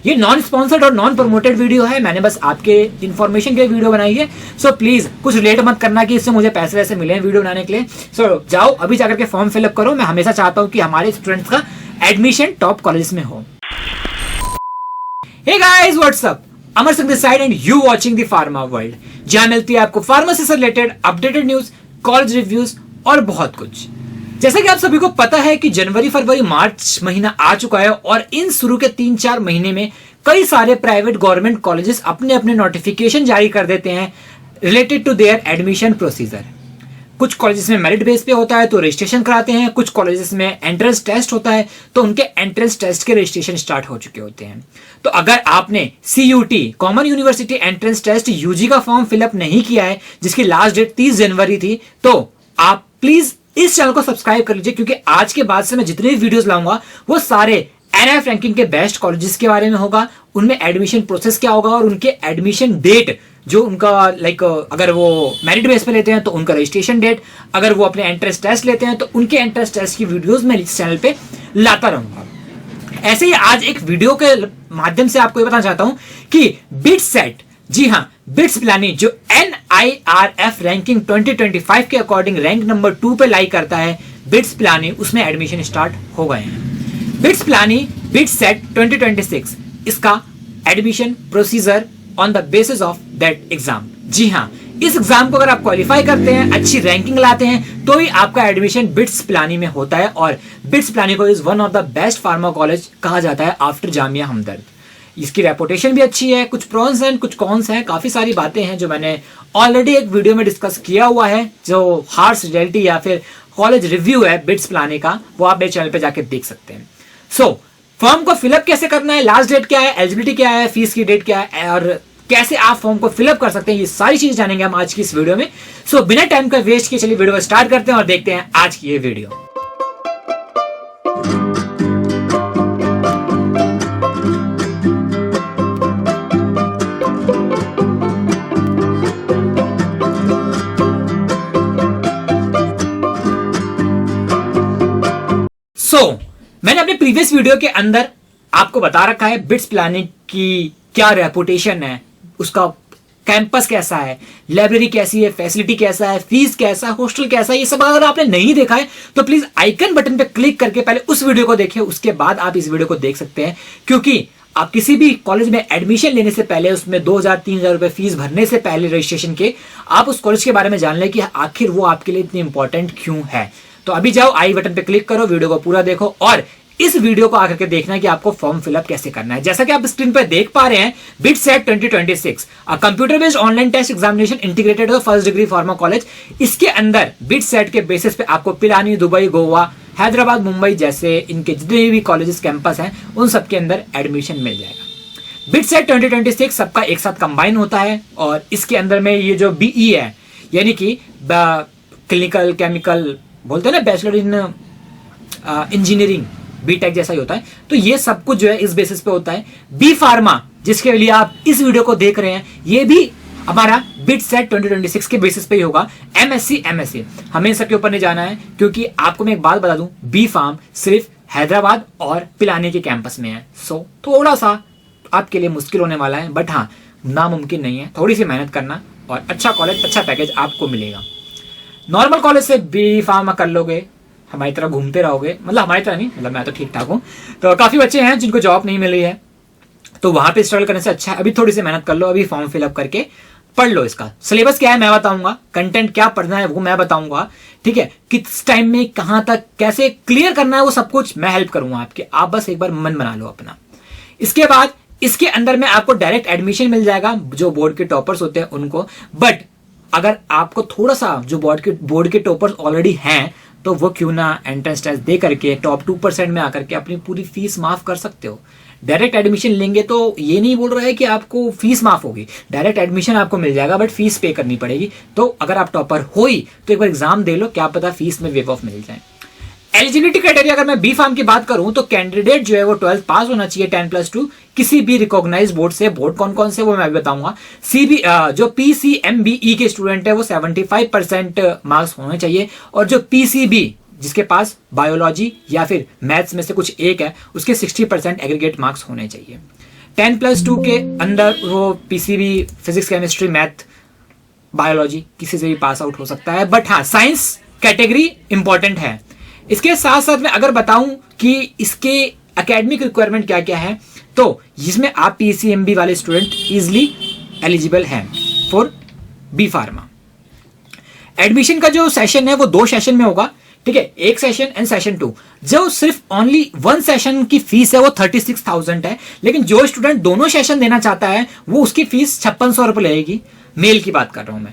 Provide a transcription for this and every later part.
ये non sponsored और non promoted video है, मैंने बस आपके इन्फॉर्मेशन के लिए वीडियो बनाई है। सो प्लीज कुछ रिलेट मत करना कि इससे मुझे पैसे वैसे मिले हैं वीडियो बनाने के लिए। सो जाओ अभी जाकर के फॉर्म फिलअप करो। मैं हमेशा चाहता हूं कि हमारे स्टूडेंट्स का एडमिशन टॉप कॉलेज में हो। Hey guys, what's up, Amar Singh this side and you watching the pharma world, जहां मिलती है आपको फार्मेसी से related updated news, college reviews और बहुत कुछ। जैसा कि आप सभी को पता है कि जनवरी फरवरी मार्च महीना आ चुका है और इन शुरू के 3-4 महीने में कई सारे प्राइवेट गवर्नमेंट कॉलेजेस अपने अपने नोटिफिकेशन जारी कर देते हैं related to their admission procedure. कुछ कॉलेजेस में मेरिट बेस पे होता है तो रजिस्ट्रेशन कराते हैं, कुछ कॉलेजेस में एंट्रेंस टेस्ट होता है तो उनके एंट्रेंस टेस्ट के रजिस्ट्रेशन स्टार्ट हो चुके होते हैं। तो अगर आपने CUT common university entrance test UG का फॉर्म फिलअप नहीं किया है, जिसकी लास्ट डेट 30 जनवरी थी, तो आप प्लीज इस चैनल को सब्सक्राइब कर लीजिए, क्योंकि आज के बाद से मैं जितने भी वीडियोस लाऊंगा वो सारे NIF रैंकिंग के बेस्ट कॉलेजेस के बारे में होगा, उनमें एडमिशन प्रोसेस क्या होगा और उनके एडमिशन डेट जो उनका अगर वो मेरिट बेस पे लेते हैं तो उनका रजिस्ट्रेशन डेट, अगर वो अपने एंट्रेंस टेस्ट लेते हैं तो उनके एंट्रेंस टेस्ट की वीडियोस मैं इस चैनल पे लाता रहूंगा। ऐसे ही आज एक वीडियो के माध्यम से आपको ये बताना चाहता हूं कि बिटसेट, जी हाँ बिट्स पिलानी, जो NIRF रैंकिंग 2025 के अकॉर्डिंग रैंक नंबर 2 पे लाई करता है, बिट्स पिलानी, उसमें एडमिशन स्टार्ट हो गए हैं। बिट्स पिलानी बिटसेट 2026, इसका admission procedure on the basis of that exam. जी हाँ, इस एग्जाम को अगर आप क्वालिफाई करते हैं, अच्छी रैंकिंग लाते हैं, तो ही आपका एडमिशन बिट्स पिलानी में होता है। और बिट्स पिलानी को is one of the best pharma college कहा जाता है आफ्टर जामिया हमदर्द। इसकी रेपुटेशन भी अच्छी है, कुछ प्रॉन्स हैं कुछ कॉन्स हैं, काफी सारी बातें हैं जो मैंने ऑलरेडी एक वीडियो में डिस्कस किया हुआ है, जो हार्श रियलिटी या फिर कॉलेज रिव्यू है बिट्स पिलानी का, वो आप मेरे चैनल पे जाके देख सकते हैं। सो फॉर्म को फिलअप कैसे करना है, लास्ट डेट क्या है, एलिजिबिलिटी क्या है, फीस की डेट क्या है और कैसे आप फॉर्म को फिलअप कर सकते हैं, ये सारी चीज जानेंगे हम आज की इस वीडियो में। सो बिना टाइम का वेस्ट किए चलिए वीडियो को स्टार्ट करते हैं और देखते हैं आज की ये वीडियो। मैंने अपने प्रीवियस वीडियो के अंदर आपको बता रखा है बिट्स पिलानी की क्या रेपुटेशन है, उसका कैंपस कैसा है, लाइब्रेरी कैसी है, फैसिलिटी कैसा है, फीस कैसा है, हॉस्टल कैसा है, ये सब अगर आपने नहीं देखा है तो प्लीज आइकन बटन पे क्लिक करके पहले उस वीडियो को देखें, उसके बाद आप इस वीडियो को देख सकते हैं। क्योंकि आप किसी भी कॉलेज में एडमिशन लेने से पहले, उसमें 2,000-3,000 रुपए फीस भरने से पहले रजिस्ट्रेशन के, आप उस कॉलेज के बारे में जान लें कि आखिर वो आपके लिए इतनी इंपॉर्टेंट क्यों है। तो अभी जाओ आई बटन पे क्लिक करो, वीडियो को पूरा देखो और इस वीडियो को आकर के देखना है कि आपको फॉर्म फिलअप कैसे करना है। जैसा कि आप स्क्रीन पर देख पा रहे हैं, BITSAT 2026 computer based online test examination integrated first degree pharma college. इसके अंदर बिटसेट के बेसिस पे आपको पिलानी, दुबई, गोवा, हैदराबाद, मुंबई जैसे इनके जितने भी कॉलेजेस कैंपस हैं उन सबके अंदर एडमिशन मिल जाएगा। बिटसेट 2026 सबका एक साथ कंबाइन होता है और इसके अंदर में ये जो BE है, यानी कि क्लिनिकल केमिकल बोलते हैं ना, बैचलर इन इंजीनियरिंग, बीटेक जैसा ही होता है, तो ये सब कुछ जो है इस बेसिस पे होता है। बी फार्मा, जिसके लिए आप इस वीडियो को देख रहे हैं, ये भी हमारा बिटसेट 2026 के बेसिस पे ही होगा। MSc MSc हमें इन सब के ऊपर नहीं जाना है, क्योंकि आपको मैं एक बात बता दूं, बी फार्म सिर्फ हैदराबाद और पिलानी के कैंपस में है। सो थोड़ा सा आपके लिए मुश्किल होने वाला है, बट हाँ नामुमकिन नहीं है, थोड़ी सी मेहनत करना और अच्छा कॉलेज, अच्छा पैकेज आपको मिलेगा। नॉर्मल कॉलेज से बी फार्मा कर लोगे, हमारी तरह घूमते रहोगे, मतलब हमारी तरह नहीं, मतलब मैं तो ठीक ठाक हूँ, तो काफी बच्चे हैं जिनको जॉब नहीं मिल रही है, तो वहां पे स्ट्रगल करने से अच्छा है अभी थोड़ी सी मेहनत कर लो, अभी फॉर्म फिलअप करके पढ़ लो। इसका सिलेबस क्या है मैं बताऊंगा, कंटेंट क्या पढ़ना है वो मैं बताऊंगा, ठीक है, किस टाइम में कहां तक कैसे क्लियर करना है वो सब कुछ मैं हेल्प करूंगा आपके। आप बस एक बार मन बना लो अपना। इसके बाद इसके अंदर में आपको डायरेक्ट एडमिशन मिल जाएगा जो बोर्ड के टॉपर्स होते हैं उनको। बट अगर आपको थोड़ा सा जो बोर्ड के टॉपर्स ऑलरेडी हैं, तो वो क्यों ना एंट्रेंस टेस्ट दे करके टॉप 2% में आकर के अपनी पूरी फीस माफ कर सकते हो। डायरेक्ट एडमिशन लेंगे तो ये नहीं बोल रहा है कि आपको फीस माफ होगी, डायरेक्ट एडमिशन आपको मिल जाएगा, बट फीस पे करनी पड़ेगी। तो अगर आप टॉपर हो ही तो एक बार एग्जाम दे लो, क्या पता फीस में वेव ऑफ मिल जाए। एलिजिबिलिटी क्राइटेरिया अगर मैं बी फार्म की बात करूं तो कैंडिडेट जो है वो 12th पास होना चाहिए 10+2 किसी भी रिकॉग्नाइज बोर्ड से। बोर्ड कौन कौन से वो मैं भी बताऊंगा। जो PCMBE के स्टूडेंट है वो 75% मार्क्स होने चाहिए, और जो PCB जिसके पास बायोलॉजी या फिर मैथ्स में से कुछ एक है उसके 60% एग्रीगेट मार्क्स होने चाहिए। 10+2 के अंदर वो PCB, physics, chemistry, math, biology किसी से भी पास आउट हो सकता है, बट हाँ साइंस कैटेगरी इंपॉर्टेंट है। इसके साथ साथ मैं अगर बताऊं कि इसके एकेडमिक रिक्वायरमेंट क्या क्या है, तो जिसमें आप पीसीएमबी वाले स्टूडेंट इजिली एलिजिबल हैं फॉर बी फार्मा। एडमिशन का जो सेशन है वो 2 सेशन में होगा, ठीक है, एक सेशन एंड सेशन 2। जो सिर्फ ओनली 1 सेशन की फीस है वो 36,000 है, लेकिन जो स्टूडेंट दोनों सेशन देना चाहता है वो उसकी फीस 5600 रुपए लगेगी। मेल की बात कर रहा हूं मैं,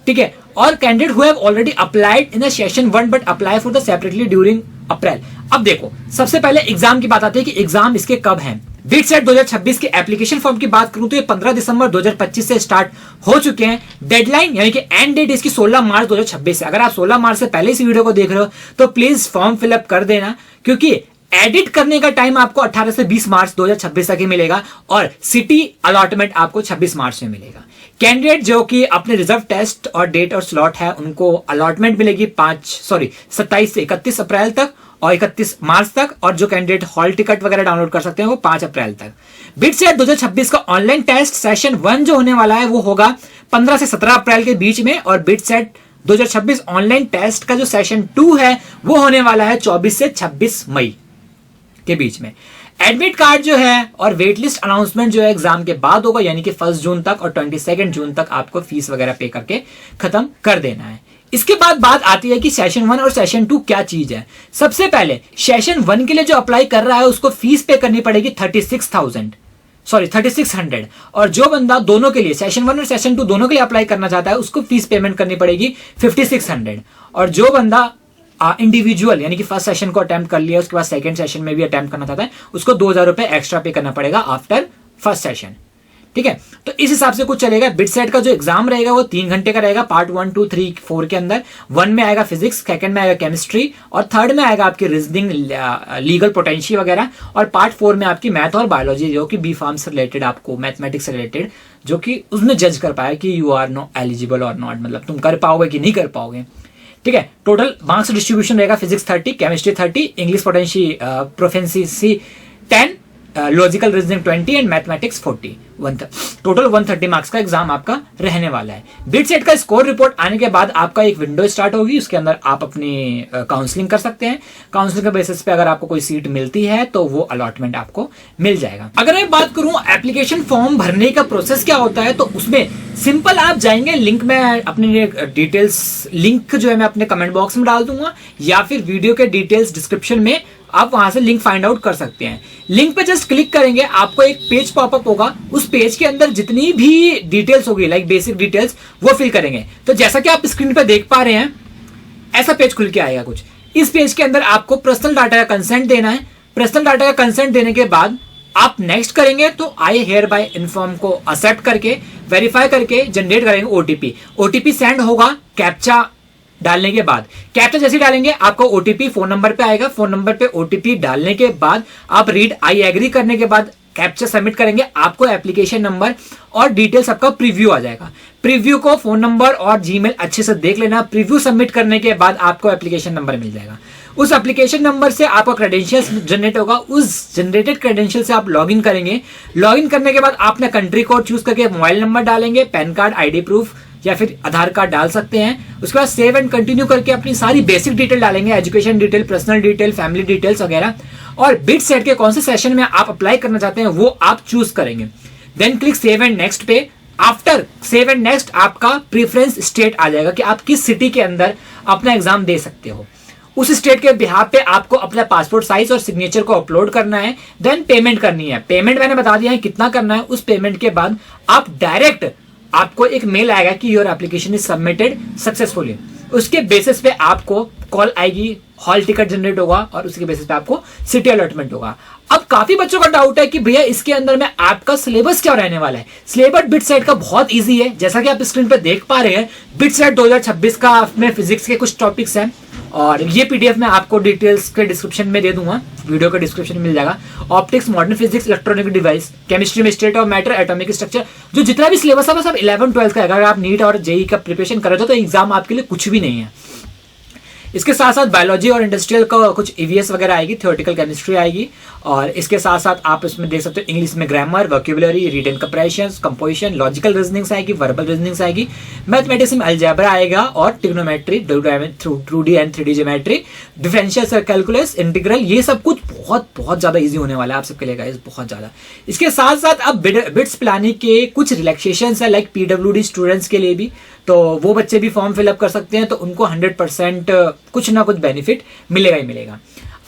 ठीक है। और candidate who have already applied in the session 1 but apply for the separately during April. अब देखो, सबसे पहले एग्जाम की बात आती है कि एग्जाम इसके कब हैं। बिट सेट 2026 के एप्लीकेशन फॉर्म की बात करूं तो ये 15 दिसंबर 2025 से स्टार्ट हो चुके हैं। डेडलाइन यानी कि एंड डेट इसकी 16 मार्च 2026 है। अगर आप 16 मार्च से पहले इस वीडियो को देख रहे हो तो प्लीज फॉर्म फिलअप कर देना, क्योंकि एडिट करने का टाइम आपको 18 से 20 मार्च 2026 तक ही मिलेगा और सिटी अलॉटमेंट आपको 26 मार्च में मिलेगा। कैंडिडेट जो कि अपने रिजर्व टेस्ट और डेट और स्लॉट है उनको अलॉटमेंट मिलेगी 27 से 31 अप्रैल तक और 31 मार्च तक, और जो कैंडिडेट हॉल टिकट वगैरह डाउनलोड कर सकते हैं वो 5 अप्रैल तक। बिट सेट 2026 का ऑनलाइन टेस्ट सेशन 1 जो होने वाला है वो होगा 15 से 17 अप्रैल के बीच में, और बिट सेट 2026 ऑनलाइन टेस्ट का जो सेशन 2 है वो होने वाला है 24 से 26 मई के बीच में। एडमिट कार्ड जो है और वेट लिस्ट अनाउंसमेंट जो है एग्जाम के बाद होगा, यानी कि 1 जून तक और 22 जून तक आपको फीस वगैरह पे करके खत्म कर देना है। इसके बाद बात आती है कि सेशन 1 और सेशन 2 क्या चीज है। सबसे पहले सेशन 1 के लिए जो अप्लाई कर रहा है उसको फीस पे करनी पड़ेगी 3600, और जो बंदा दोनों के लिए सेशन 1 और सेशन 2 दोनों के लिए अप्लाई करना चाहता है उसको फीस पेमेंट करनी पड़ेगी 5600, और जो बंदा इंडिविजुअल यानी कि फर्स्ट सेशन को अटेम्प्ट कर लिया उसके बाद सेकंड सेशन में भी अटेम्प्ट करना चाहता है उसको 2000 रुपए एक्स्ट्रा पे करना पड़ेगा आफ्टर फर्स्ट सेशन, ठीक है। तो इस हिसाब से कुछ चलेगा। बिट सेट का जो एग्जाम रहेगा वो 3 घंटे का रहेगा, पार्ट 1, 2, 3, 4 के अंदर। 1 में आएगा फिजिक्स, सेकंड में आएगा केमिस्ट्री, और थर्ड में आएगा आपकी रीजनिंग, लीगल, पोटेंशियल वगैरह, और पार्ट 4 में आपकी मैथ और बायोलॉजी जो कि बी फार्म से रिलेटेड, आपको मैथमेटिक्स से रिलेटेड, जो कि उसने जज कर पाया कि यू आर नो एलिजिबल और नॉट, मतलब तुम कर पाओगे कि नहीं कर पाओगे, ठीक है। टोटल मार्क्स डिस्ट्रीब्यूशन रहेगा physics 30, chemistry 30, English potential proficiency 10, logical reasoning 20 and mathematics 40। Total 130 marks का एग्जाम आपका रहने वाला है। बिट सेट का स्कोर रिपोर्ट आने के बाद आपका एक विंडो स्टार्ट होगी, उसके अंदर आप अपनी काउंसलिंग कर सकते हैं। काउंसलिंग के बेसिस पे अगर आपको कोई सीट मिलती है तो वो अलॉटमेंट आपको मिल जाएगा। अगर मैं बात करूं एप्लीकेशन फॉर्म भरने का प्रोसेस क्या होता है, तो उसमें सिंपल आप जाएंगे, लिंक में अपने डिटेल्स, लिंक जो है मैं अपने कमेंट बॉक्स में डाल दूंगा, या फिर वीडियो के डिटेल्स डिस्क्रिप्शन में आप वहां से लिंक फाइंड आउट कर सकते हैं। लिंक पे जस्ट क्लिक करेंगे, आपको एक पेज पॉपअप होगा, उस पेज के अंदर जितनी भी डिटेल्स होगी लाइक बेसिक डिटेल्स वो फिल करेंगे। तो जैसा कि आप स्क्रीन पे देख पा रहे हैं ऐसा पेज खुल के आएगा कुछ। इस पेज के अंदर आपको पर्सनल डाटा का कंसेंट देना है। पर्सनल डाटा का कंसेंट देने के बाद आप नेक्स्ट करेंगे तो आई हेयर बाय इन्फॉर्म को एक्सेप्ट करके वेरीफाई करके जनरेट करेंगे ओटीपी। ओटीपी सेंड होगा कैप्चा डालने के बाद। कैप्चा जैसे डालेंगे आपको ओटीपी फोन नंबर पे आएगा। फोन नंबर पे ओटीपी डालने के बाद आप रीड आई एग्री करने के बाद कैप्चा सबमिट करेंगे, आपको एप्लीकेशन नंबर और डिटेल्स आपका प्रीव्यू आ जाएगा। प्रीव्यू को फोन नंबर और जीमेल अच्छे से देख लेना। प्रीव्यू सबमिट करने के बाद आपको एप्लीकेशन नंबर मिल जाएगा। उस एप्लीकेशन नंबर से आपका क्रेडेंशियल्स जनरेट होगा। उस जनरेटेड क्रेडेंशियल से आप लॉगिन करेंगे। लॉगिन करने के बाद आपने कंट्री कोड चूज करके मोबाइल नंबर डालेंगे, पैन कार्ड, आईडी प्रूफ या फिर आधार कार्ड डाल सकते हैं। उसके बाद सेव एंड कंटिन्यू करके अपनी सारी बेसिक डिटेल डालेंगे, education detail, personal detail, family details वगैरह, और बिट सेट के कौन से सेशन में आप अप्लाई करना चाहते हैं वो आप चूज करेंगे। Then click save and next पे। आफ्टर सेव एंड नेक्स्ट आपका प्रेफरेंस स्टेट आ जाएगा कि आप किस सिटी के अंदर अपना एग्जाम दे सकते हो। उस स्टेट के बिहाफ पे आपको अपना पासपोर्ट साइज और सिग्नेचर को अपलोड करना है। देन पेमेंट करनी है। पेमेंट मैंने बता दिया है कितना करना है। उस पेमेंट के बाद आप डायरेक्ट, आपको एक मेल आएगा कि your application is submitted successfully. उसके बेसिस पे आपको कॉल आएगी, हॉल टिकट जनरेट होगा और उसके बेसिस पे आपको सिटी अलॉटमेंट होगा। अब काफी बच्चों का डाउट है कि भैया इसके अंदर में आपका सिलेबस क्या रहने वाला है। सिलेबस बिट सेट का बहुत इजी है, जैसा कि आप स्क्रीन पर देख पा रहे हैं। बिट सेट 2026 का में फिजिक्स के कुछ टॉपिक्स हैं और ये पीडीएफ मैं आपको डिटेल्स के डिस्क्रिप्शन में दे दूंगा, वीडियो के डिस्क्रिप्शन में मिल जाएगा। Optics, modern physics, electronic device, chemistry में state of matter, atomic structure, जो जितना भी सिलेबस है सब 11-12 का है। अगर आप नीट और जेई का प्रिपरेशन कर रहे हो तो एग्जाम आपके लिए कुछ भी नहीं है। इसके साथ साथ बायोलॉजी और इंडस्ट्रियल का कुछ ईवीएस वगैरह आएगी, थ्योरेटिकल केमिस्ट्री आएगी, और इसके साथ साथ आप इसमें देख सकते हो इंग्लिश में grammar, vocabulary, रीडन compression, composition, logical reasonings आएगी, वर्बल रीजनिंग्स आएगी, मैथमेटिक्स में अलजेब्रा आएगा, और trigonometry, 2D and 3D geometry, differential calculus, integral, ये सब कुछ बहुत ज्यादा इजी होने वाला है आप सबके लिए गाइस, बहुत ज्यादा। इसके साथ साथ अब बिट्स प्लानिंग के कुछ रिलैक्सेशन है, लाइक पीडब्ल्यूडी स्टूडेंट्स के लिए भी, तो वो बच्चे भी फॉर्म फिलअप कर सकते हैं, तो उनको 100% कुछ ना कुछ बेनिफिट मिलेगा ही मिलेगा।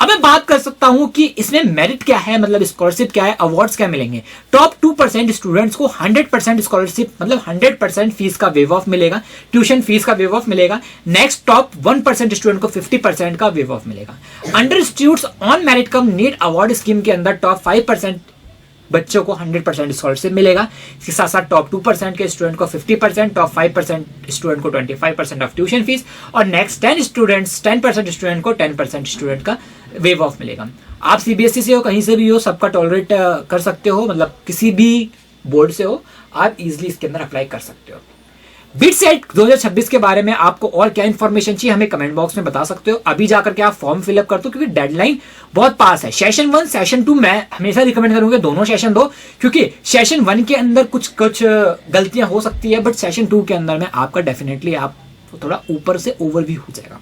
अब मैं बात कर सकता हूं कि इसमें मेरिट क्या है, मतलब स्कॉलरशिप क्या है, अवार्ड्स क्या मिलेंगे। टॉप 2% स्टूडेंट्स को 100% स्कॉलरशिप, मतलब 100% फीस का वेव ऑफ मिलेगा, ट्यूशन फीस का वेव ऑफ मिलेगा। नेक्स्ट टॉप 1% स्टूडेंट को 50% का वेव ऑफ मिलेगा। Under institutes on merit come need award scheme के अंदर टॉप 5% बच्चों को 100% स्कॉलरशिप मिलेगा। इसके साथ साथ टॉप 2% के स्टूडेंट को 50%, टॉप 5% स्टूडेंट को 25% ऑफ ट्यूशन फीस, और नेक्स्ट 10% स्टूडेंट को 10% स्टूडेंट का वेव ऑफ मिलेगा। आप सीबीएसई से हो, कहीं से भी हो, सबका टॉलरेट कर सकते हो, मतलब किसी भी बोर्ड से हो, आप इजिली इसके अंदर अप्लाई कर सकते हो। बिटसेट 2026 के बारे में आपको और क्या इंफॉर्मेशन चाहिए हमें कमेंट बॉक्स में बता सकते हो। अभी जाकर के आप फॉर्म फिलअप कर दो, क्योंकि डेडलाइन बहुत पास है। सेशन 1 सेशन 2 मैं हमेशा रिकमेंड करूंगा दोनों सेशन दो, क्योंकि सेशन 1 के अंदर कुछ गलतियां हो सकती है, बट सेशन 2 के अंदर में आपका डेफिनेटली आप थोड़ा ऊपर से ओवरव्यू हो जाएगा।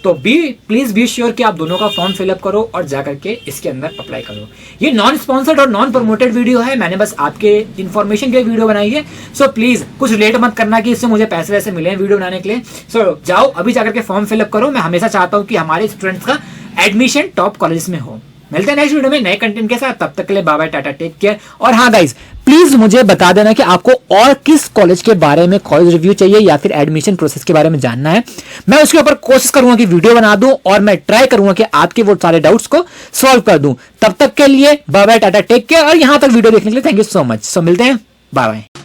तो प्लीज बी श्योर कि आप दोनों का फॉर्म फिलअप करो और जाकर के इसके अंदर अप्लाई करो। ये नॉन स्पॉन्सर्ड और नॉन प्रमोटेड वीडियो है, मैंने बस आपके इन्फॉर्मेशन के लिए वीडियो बनाई है। सो प्लीज कुछ रिलेट मत करना कि इससे मुझे पैसे वैसे मिले हैं वीडियो बनाने के लिए। सो जाओ अभी जाकर के फॉर्म फिलअप करो। मैं हमेशा चाहता हूं कि हमारे स्टूडेंट्स का एडमिशन टॉप कॉलेज में हो। मिलते हैं नेक्स्ट वीडियो में नए कंटेंट के साथ, तब तक के लिए bye bye, tata, take care. और हाँ गाइज, प्लीज मुझे बता देना कि आपको और किस कॉलेज के बारे में कॉलेज रिव्यू चाहिए या फिर एडमिशन प्रोसेस के बारे में जानना है। मैं उसके ऊपर कोशिश करूंगा कि वीडियो बना दूं, और मैं ट्राई करूंगा कि आपके वो सारे डाउट्स को सॉल्व कर दूं। तब तक के लिए bye bye, tata, take care. और यहां तक वीडियो देखने के लिए thank you so much. So मिलते हैं, बाय बाय।